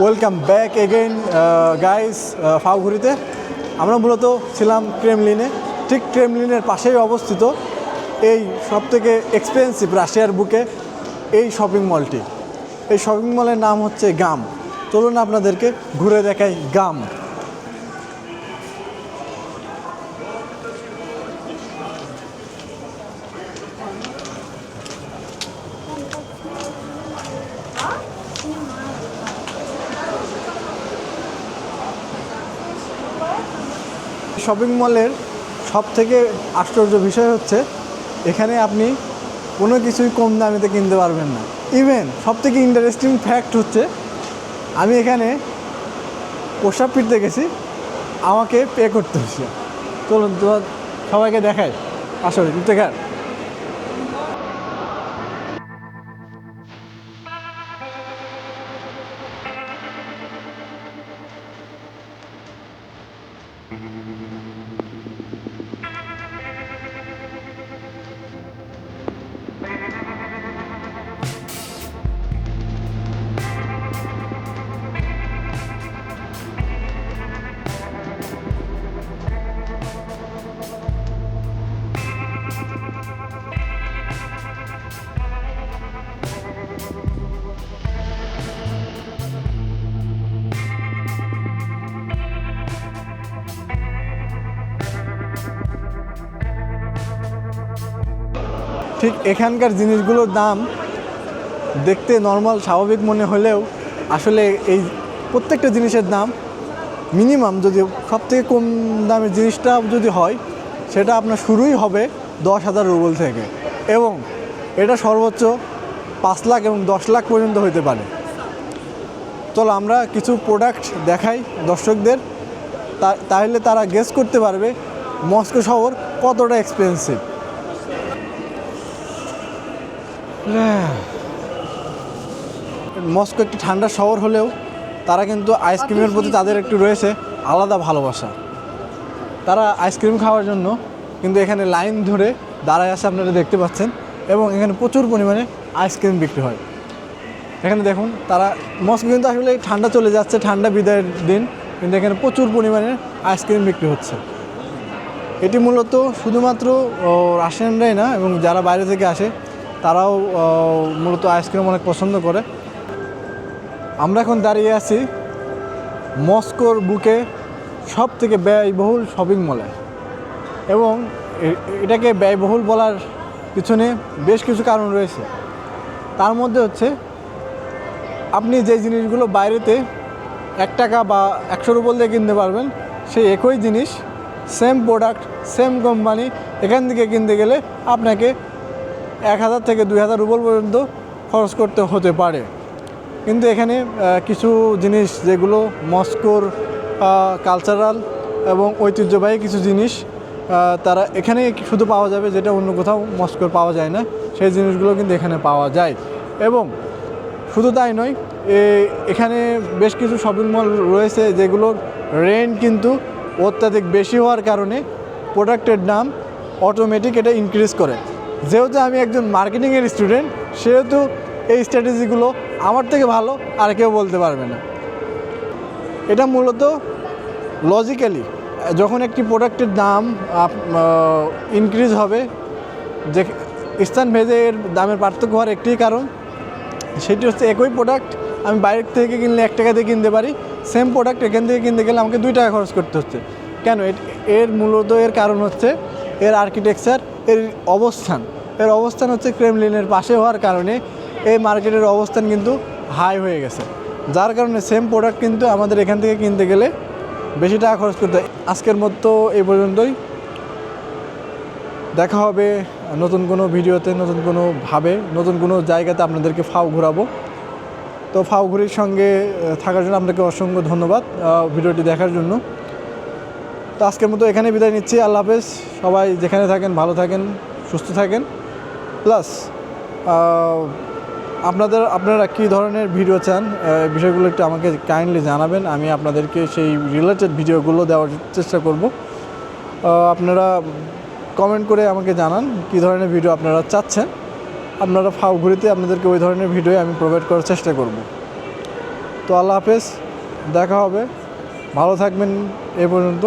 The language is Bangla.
ওয়েলকাম ব্যাক এগেইন গাইস ফাউঘুরিতে। আমরা মূলত ছিলাম ক্রেমলিনে, ঠিক ক্রেমলিনের পাশেই অবস্থিত এই সবথেকে এক্সপেন্সিভ রাশিয়ার বুকে এই শপিং মলটি। এই শপিং মলের নাম হচ্ছে গাম। চলুন আপনাদেরকে ঘুরে দেখাই গাম। শপিং মলের সবথেকে আশ্চর্য বিষয় হচ্ছে এখানে আপনি কোনো কিছুই কম দামিতে কিনতে পারবেন না। ইভেন সবথেকে ইন্টারেস্টিং ফ্যাক্ট হচ্ছে আমি এখানে পোশাক পিটতে গেছি, আমাকে পে করতে হচ্ছে। চলুন তো সবাইকে দেখাই আসলে দেখার। ঠিক এখানকার জিনিসগুলোর দাম দেখতে নর্মাল স্বাভাবিক মনে হলেও আসলে এই প্রত্যেকটা জিনিসের দাম মিনিমাম, যদি সবথেকে কম দামের জিনিসটা যদি হয় সেটা আপনার শুরুই হবে 10,000 রুবল থেকে, এবং এটা সর্বোচ্চ 5 লাখ এবং 10 লাখ পর্যন্ত হতে পারে। চলো আমরা কিছু প্রোডাক্ট দেখাই দর্শকদের, তাহলে তারা গেস করতে পারবে মস্কো শহর কতটা এক্সপেন্সিভ। মস্কো একটি ঠান্ডা শহর হলেও তারা কিন্তু আইসক্রিমের প্রতি তাদের একটু রয়েছে আলাদা ভালোবাসা। তারা আইসক্রিম খাওয়ার জন্য কিন্তু এখানে লাইন ধরে দাঁড়ায় আসে, আপনারা দেখতে পাচ্ছেন, এবং এখানে প্রচুর পরিমাণে আইসক্রিম বিক্রি হয়। এখানে দেখুন, তারা মস্কো কিন্তু আসলে ঠান্ডা চলে যাচ্ছে, ঠান্ডা বিদায়ের দিন, কিন্তু এখানে প্রচুর পরিমাণে আইসক্রিম বিক্রি হচ্ছে। এটি মূলত শুধুমাত্র রাশিয়ানরাই না, এবং যারা বাইরে থেকে আসে তারাও মূলত আইসক্রিম অনেক পছন্দ করে। আমরা এখন দাঁড়িয়ে আছি মস্কোর বুকে সব থেকে ব্যয়বহুল শপিং মলে, এবং এটাকে ব্যয়বহুল বলার পিছনে বেশ কিছু কারণ রয়েছে। তার মধ্যে হচ্ছে আপনি যে জিনিসগুলো বাইরেতে 1 টাকা বা 100 রুবল দিয়ে কিনতে পারবেন, সেই একই জিনিস, সেম প্রোডাক্ট, সেম কোম্পানি, এখান থেকে কিনতে গেলে আপনাকে 1,000 থেকে 2,000 রুবল পর্যন্ত খরচ করতে হতে পারে। কিন্তু এখানে কিছু জিনিস যেগুলো মস্কোর কালচারাল এবং ঐতিহ্যবাহী কিছু জিনিস তারা এখানে শুধু পাওয়া যাবে, যেটা অন্য কোথাও মস্কোর পাওয়া যায় না, সেই জিনিসগুলো কিন্তু এখানে পাওয়া যায়। এবং শুধু তাই নয়, এখানে বেশ কিছু শপিং মল রয়েছে যেগুলোর রেন্ট কিন্তু অত্যাধিক বেশি হওয়ার কারণে প্রোডাক্টের দাম অটোমেটিক এটা ইনক্রিজ করে। যেহেতু আমি একজন মার্কেটিংয়ের স্টুডেন্ট, সেহেতু এই স্ট্র্যাটেজিগুলো আমার থেকে ভালো আর কেউ বলতে পারবে না। এটা মূলত লজিক্যালি, যখন একটি প্রোডাক্টের দাম ইনক্রিজ হবে, যে স্থান ভেদে এর দামের পার্থক্য হওয়ার একটি কারণ, সেটি হচ্ছে একই প্রোডাক্ট আমি বাইরের থেকে কিনলে 1 টাকা দিয়ে কিনতে পারি, সেম প্রোডাক্ট এখান থেকে কিনতে গেলে আমাকে 2 টাকা খরচ করতে হচ্ছে। কেন? এর মূলত এর কারণ হচ্ছে এর আর্কিটেকচার, এর অবস্থান হচ্ছে ক্রেমলিনের পাশে হওয়ার কারণে এই মার্কেটের অবস্থান কিন্তু হাই হয়ে গেছে, যার কারণে সেম প্রোডাক্ট কিন্তু আমাদের এখান থেকে কিনতে গেলে বেশি টাকা খরচ করতে হয়। আজকের মতো এই পর্যন্তই, দেখা হবে নতুন কোনো ভিডিওতে, নতুন কোনো জায়গাতে আপনাদেরকে ফাও ঘোরাবো। তো ফাও ঘুরির সঙ্গে থাকার জন্য আপনাকে অসংখ্য ধন্যবাদ ভিডিওটি দেখার জন্য। তো আজকের মতো এখানে বিদায় নিচ্ছি। আল্লাহ হাফেজ। সবাই যেখানে থাকেন ভালো থাকেন, সুস্থ থাকেন। প্লাস আপনারা কী ধরনের ভিডিও চান, বিষয়গুলো একটু আমাকে কাইন্ডলি জানাবেন। আমি আপনাদেরকে সেই রিলেটেড ভিডিওগুলো দেওয়ার চেষ্টা করব। আপনারা কমেন্ট করে আমাকে জানান কী ধরনের ভিডিও আপনারা চাচ্ছেন। আপনারা ফাও ঘুরিতে আপনাদেরকে ওই ধরনের ভিডিও আমি প্রোভাইড করার চেষ্টা করব। তো আল্লাহ হাফেজ, দেখা হবে, ভালো থাকবেন এ পর্যন্ত।